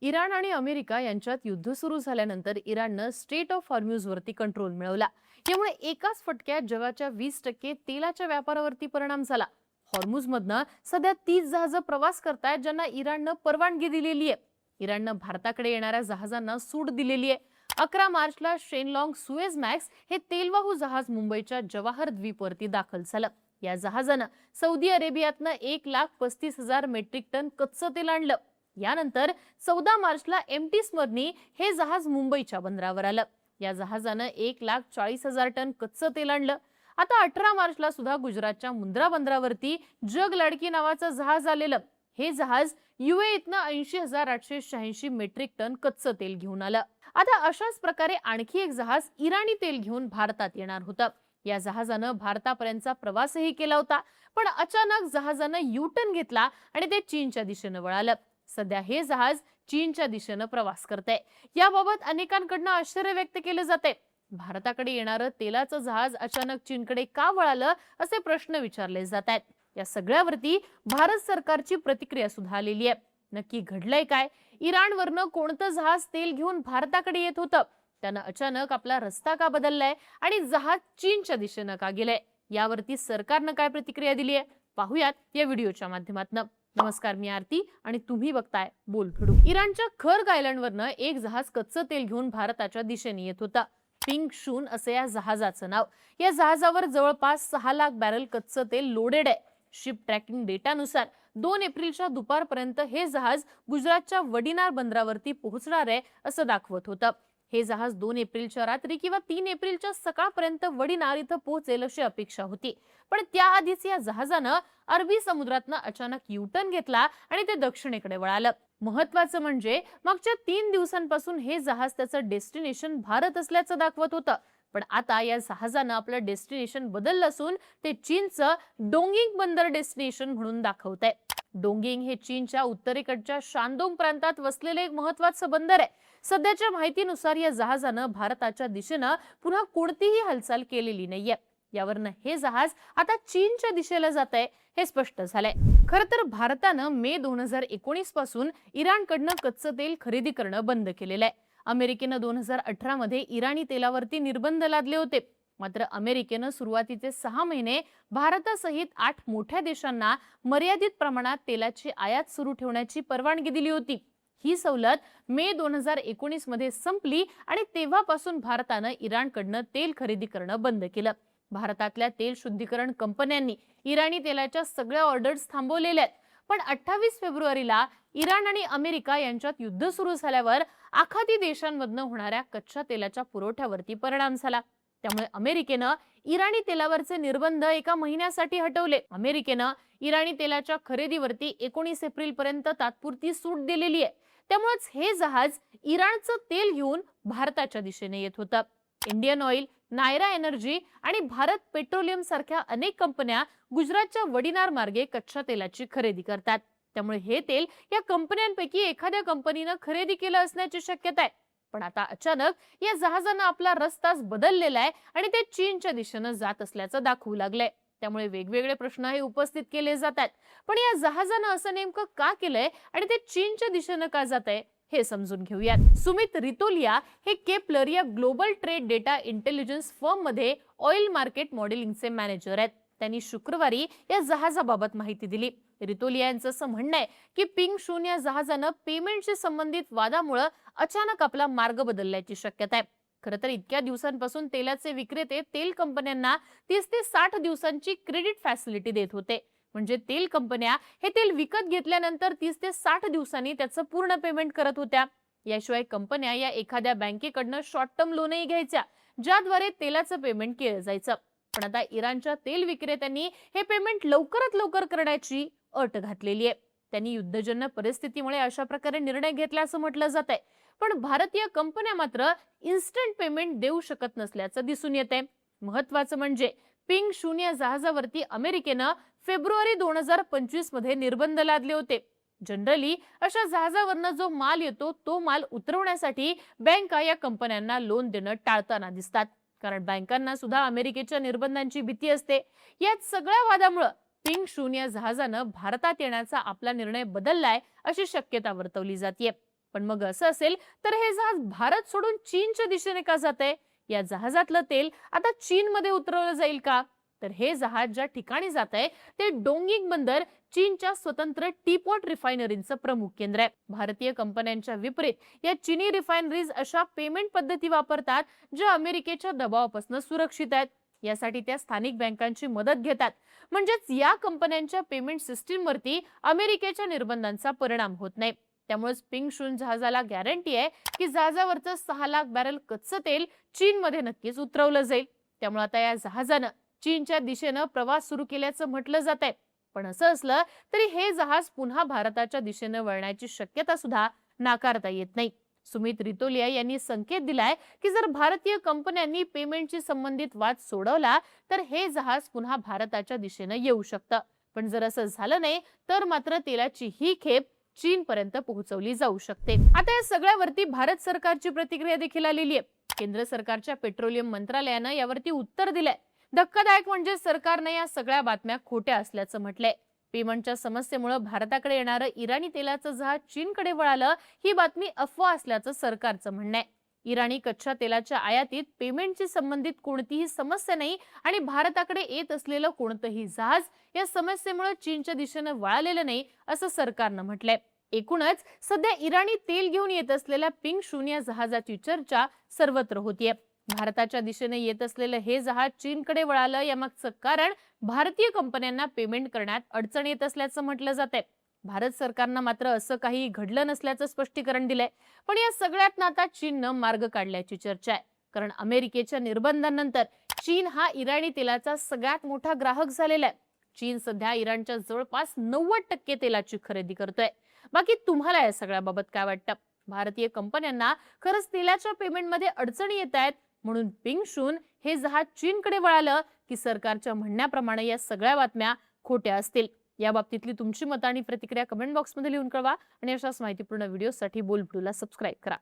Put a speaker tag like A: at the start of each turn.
A: Iran आणि America यांच्यात युद्ध सुरू झाल्यानंतर इराणनं स्ट्रेट ऑफ हॉर्म्यूजवरती कंट्रोल मिळवला। यामुळे एकाच फटक्यात जगाच्या 20% तेलाच्या व्यापारावरती परिणाम झाला। हॉर्मुझमधनं सध्या 30 जहाजं प्रवास करतायत, ज्यांना इराणनं परवानगी दिलेली आहे। इराणनं भारताकडे येणाऱ्या जहाजांना सूट दिलेली आहे। 11 मार्चला शेनलॉंग सुएझ मॅक्स हे तेलवाहू जहाज मुंबईच्या जवाहर द्वीपवरती दाखल झालं। या जहाजानं सौदी अरेबियातनं 1,35,000 मेट्रिक टन कच्चं तेल आणलं। यानंतर 14 मार्चला एमटी स्मरणी हे जहाज मुंबईच्या बंदरावर आलं। या जहाजानं 1,40,000 टन कच्चं तेल आणलं। आता 18 मार्चला सुद्धा गुजरातच्या मुंद्रा बंदरावरती जग लाडकी नावाचं जहाज आलेलं। हे जहाज युएईतनं 80,886 मेट्रिक टन कच्चं तेल घेऊन आलं। आता अशाच प्रकारे आणखी एक जहाज इराणी तेल घेऊन भारतात येणार होतं। या जहाजानं भारतापर्यंतचा प्रवासही केला होता, पण अचानक जहाजानं यू-टर्न घेतला आणि ते चीनच्या दिशेने वळालं। सध्या हे जहाज चीनच्या दिशेने प्रवास करते। याबाबत अनेकांकडून आश्चर्य व्यक्त केले जाते। भारताकडे येणारं तेलाचं जहाज अचानक चीनकडे का वळालं, असे प्रश्न विचारले जात आहेत। या सगळ्यावरती भारत सरकारची प्रतिक्रिया सुद्धा आलेली आहे। नक्की घडलंय काय? इराणवरनं कोणतं जहाज तेल घेऊन भारताकडे येत होतं? त्यानं अचानक आपला रस्ता का बदललाय आणि जहाज चीनच्या दिशेने का गेलंय? यावरती सरकारनं काय प्रतिक्रिया दिली आहे, पाहूयात या व्हिडिओच्या माध्यमातून। नमस्कार, मी आरती आणि तुम्ही बघताय बोलफेडू। इराणच्या खर्ग आयलंडवरनं एक जहाज कच्चं तेल घेऊन भारताच्या दिशेने येत होता। पिंग शून असे या जहाजाचं नाव। या जहाजावर जवळपास 6 लाख बॅरल कच्चं तेल लोडेड आहे। शिप ट्रॅकिंग डेटानुसार 2 एप्रिलच्या दुपारपर्यंत हे जहाज गुजरातच्या वडिनार बंदरावरती पोहोचणार आहे असं दाखवत होतं। हे जहाज 2 एप्रिलच्या रात्री किंवा 3 एप्रिलच्या सकाळपर्यंत वडिनार इथं पोहोचेल अशी अपेक्षा होती, पण त्याआधीच या जहाजानं अरबी समुद्रातनं अचानक यू-टर्न घेतला आणि ते दक्षिणेकडे वळालं। महत्त्वाचं म्हणजे मागच्या 3 दिवसांपासून हे जहाज त्याचं डेस्टिनेशन भारत असल्याचं दाखवत होतं, पण आता या जहाजानं आपलं डेस्टिनेशन बदललं असून ते चीनचं डोंगिंग बंदर डेस्टिनेशन म्हणून दाखवतंय। डोंगिंग हे चीनच्या उत्तरेकडच्या शांदोंग प्रांतात वसलेले एक महत्त्वाचं बंदर आहे। सध्याच्या माहितीनुसार या जहाजानं भारताच्या दिशेनं पुन्हा कोणतीही हालचाल केलेली नाहीये। यावरनं हे जहाज आता चीनच्या दिशेला जातंय हे स्पष्ट झालंय। खरं तर भारतानं मे 2019 पासून इराणकडनं कच्चं तेल खरेदी करणं बंद केलेलं आहे। अमेरिकेनं 2018 मध्ये इराणी तेलावरती निर्बंध लादले होते, मात्र अमेरिकेनं सुरुवातीचे 6 महिने भारतासहित 8 मोठ्या देशांना मर्यादित प्रमाणात तेलाची आयात सुरू ठेवण्याची परवानगी दिली होती। ही सवलत मे 2019 मध्ये संपली आणि तेव्हापासून भारतानं इराणकडनं तेल खरेदी करणं बंद केलं। भारतातल्या तेल शुद्धीकरण कंपन्यांनी इराणी तेलाच्या सगळ्या ऑर्डर्स थांबवलेल्या आहेत, पण 28 फेब्रुवारीला इराण आणि अमेरिका यांच्यात युद्ध सुरू झाल्यावर आखाती देशांमधनं होणाऱ्या कच्च्या तेलाच्या पुरवठ्यावरती परिणाम झाला। त्यामुळे अमेरिकेनं इराणी तेलावरचे निर्बंध एका महिन्यासाठी हटवले। अमेरिकेनं इराणी तेलाच्या खरेदीवरती 19 एप्रिल पर्यंत तात्पुरती सूट दिलेली आहे। त्यामुळेच हे जहाज इराणचं तेल घेऊन भारताच्या दिशेने येत होतं। इंडियन ऑइल, नायरा एनर्जी आणि भारत पेट्रोलियम सारख्या अनेक कंपन्या गुजरातच्या वडिनार मार्गे कच्च्या तेलाची खरेदी करतात। त्यामुळे हे तेल या कंपन्यांपैकी एखाद्या कंपनीनं खरेदी केलं असण्याची शक्यता आहे। पण आता अचानक या जहाजानं आपला रस्ताच बदललेला आहे आणि ते चीनच्या दिशेने जात असल्याचं दाखवू लागलंय। त्यामुळे वेगवेगळे प्रश्न हे उपस्थित केले जातात, पण या जहाजानं असं नेमकं का केलंय आणि ते चीनच्या दिशेने का जातंय हे समजून घेऊयात। सुमित रितोलिया हे केपलर या global trade data intelligence firm मध्ये ऑइल मार्केट मॉडेलिंगचे मॅनेजर आहेत। त्यांनी शुक्रवारी या जहाजाबाबत माहिती दिली। रितोलिया यांचं असं म्हणणं आहे की पिंग शून या जहाजानं पेमेंटशी संबंधित वादामुळे अचानक आपला मार्ग बदलल्याची शक्यता आहे। खरं तर इतक्या दिवसांपासून तेलाचे विक्रेते तेल कंपन्यांना 30 ते 60 दिवसांची क्रेडिट फॅसिलिटी देत होते, म्हणजे तेल कंपन्या हे तेल विकत घेतल्यानंतर 30 ते 60 दिवसांनी त्याचं पूर्ण पेमेंट करत होत्या। याशिवाय कंपन्या या एखाद्या बँकेकडनं शॉर्ट टर्म लोनही घ्यायच्या, ज्याद्वारे तेलाचं पेमेंट केलं जायचं। पण आता इराणच्या तेल विक्रेत्यांनी हे पेमेंट लवकरात लवकर करण्याची अट घातलेली आहे। त्यांनी युद्धजन्य परिस्थितीमुळे अशा प्रकारे निर्णय घेतल्याचं म्हटलं जातंय, पण भारतीय कंपन्या मात्र इन्स्टंट पेमेंट देऊ शकत नसल्याचं दिसून येतंय। महत्त्वाचं म्हणजे पिंग शून्य जहाजावरती अमेरिकेनं फेब्रुवारी 2025 मध्ये निर्बंध लादले होते। जनरली अशा जहाजावरनं जो माल येतो तो माल उतरवण्यासाठी बँका या कंपन्यांना लोन देणं टाळताना दिसतात, कारण बँकांना सुद्धा अमेरिकेच्या निर्बंधांची भीती असते। यात सगळ्या वादामुळे पिंग शून्य जहाजानं भारतात येण्याचा आपला निर्णय बदललाय अशी शक्यता वर्तवली जाते। पण मग असं असेल तर हे जहाज भारत सोडून चीनच्या दिशेने का जाते? या जहाजातलं तेल आता चीनमध्ये उतरवलं जाईल का? तर हे जहाज ज्या ठिकाणी जात आहे ते डोंगिंग बंदर चीनच्या स्वतंत्र टीपॉट रिफायनरीचं प्रमुख केंद्र आहे. भारतीय कंपन्यांच्या विपरीत या चीनी रिफायनरीज अशा पेमेंट पद्धती वापरतात ज्या अमेरिकेच्या दबावापासून सुरक्षित आहेत. यासाठी त्या स्थानिक बँकांची मदत घेतात. म्हणजेच या कंपन्यांच्या पेमेंट सिस्टीमवरती अमेरिकेच्या निर्बंधांचा परिणाम होत नाही. त्यामुळेच पिंग शून जहाजाला गॅरंटी आहे की जहाजावरचं 6 लाख बॅरल कच्चं तेल चीनमध्ये नक्कीच उतरवलं जाईल. त्यामुळे आता या जहाजानं चीनच्या दिशेनं प्रवास सुरू केल्याचं म्हटलं जात आहे. पण असं असलं तरी हे जहाज पुन्हा भारताच्या दिशेनं वळण्याची शक्यता सुद्धा नाकारता येत नाही. सुमित रितोलिया यांनी संकेत दिलाय की जर भारतीय कंपन्यांनी पेमेंटशी संबंधित वाद सोडवला तर हे जहाज पुन्हा भारताच्या दिशेनं येऊ शकतं. पण जर असं झालं नाही तर मात्र तेलाची ही खेप चीन पर्यंत पोहोचवली जाऊ शकते. आता या सगळ्यावरती भारत सरकारची प्रतिक्रिया देखील आलेली आहे. केंद्र सरकारच्या पेट्रोलियम मंत्रालयानं यावरती उत्तर दिलंय. धक्कादायक म्हणजे सरकारने या सगळ्या बातम्या खोट्या असल्याचं म्हटलंय. पेमेंटच्या समस्येमुळे भारताकडे येणारं इराणी तेलाचं जहाज चीनकडे वळालं ही बातमी अफवा असल्याचं सरकारचं म्हणणं आहे. इराणी कच्च्या तेलाच्या आयातीत पेमेंटशी संबंधित कोणतीही समस्या नाही आणि भारताकडे येत असलेलं कोणतंही जहाज या समस्येमुळे चीनच्या दिशेनं वळालेलं नाही असं सरकारनं म्हटलंय. एकूणच सध्या इराणी तेल घेऊन येत असलेल्या पिंग शून या जहाजाची चर्चा सर्वत्र होतीये. भारताच्या दिशेने येत असलेलं हे जहाज चीनकडे वळालं यामागचं कारण भारतीय कंपन्यांना पेमेंट करण्यात अडचण येत असल्याचं म्हटलं जातंय. भारत सरकारनं मात्र असं काही घडलं नसल्याचं स्पष्टीकरण दिलंय. पण या सगळ्यात आता चीननं मार्ग काढल्याची चर्चा आहे. कारण अमेरिकेच्या निर्बंधांनंतर चीन हा इराणी तेलाचा सगळ्यात मोठा ग्राहक झालेला आहे. चीन सध्या इराणच्या जवळपास 90% तेलाची खरेदी करतोय. बाकी तुम्हाला या सगळ्याबाबत काय वाटतं? भारतीय कंपन्यांना खरंच तेलाच्या पेमेंटमध्ये अडचणी येत आहेत म्हणून पिंग शून हे जहाज चीनकडे वळालं की सरकारच्या म्हणण्याप्रमाणे या सगळ्या बातम्या खोट्या असतील? या बाबतीतली तुमची मतं आणि प्रतिक्रिया कमेंट बॉक्समध्ये लिहून कळवा आणि अशाच माहितीपूर्ण व्हिडिओसाठी बोलबिडूला सबस्क्राईब करा.